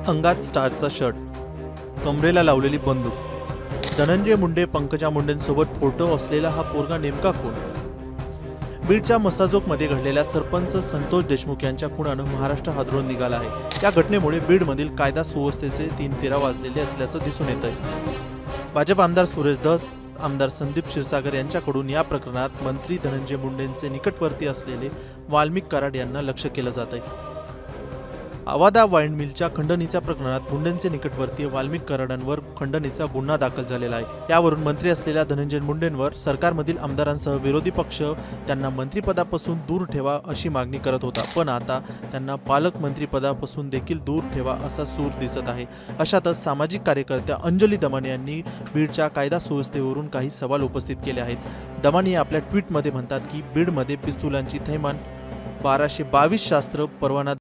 अंगात स्टारचा शर्ट, कमरेला लावलेली बंदूक, धनंजय मुंडे पंकजा मुंडेंसोबत फोटो असलेला हा पोरगा नेमका कोण? बीडच्या मसाजोगमध्ये घडलेल्या सरपंच संतोष देशमुख यांच्या खुनानं महाराष्ट्र हादरून निघाला आहे। या घटनेमुळे बीडमधील कायदा सुव्यवस्थेचे 3-13 वाजलेले असल्याचं दिसून येत आहे। भाजप आमदार सुरेश धस, आमदार संदीप क्षीरसागर यांच्याकडून या प्रकरणात मंत्री धनंजय मुंडेंचे निकटवर्ती असलेले वाल्मिक कराड यांना लक्ष केलं जात आहे। अवादा वाईन मिलच्या खंडणीच्या प्रकरणात मुंडेंचे निकटवर्तीय वाल्मिक कराडांवर खंडणीचा गुन्हा दाखल झालेला आहे। यावरून मंत्री असलेल्या धनंजय मुंडेंवर सरकारमधील आमदारांसह विरोधी पक्ष त्यांना मंत्रिपदापासून दूर ठेवा अशी मागणी करत होता, पण आता त्यांना पालकमंत्रीपदापासून देखील दूर ठेवा असा सूर दिसत आहे। अशातच सामाजिक कार्यकर्त्या अंजली दमाने यांनी बीडच्या कायदा सुव्यवस्थेवरून काही सवाल उपस्थित केले आहेत। दमाने आपल्या ट्विटमध्ये म्हणतात की बीडमध्ये पिस्तुलांची थैमान 1222 शास्त्र परवाना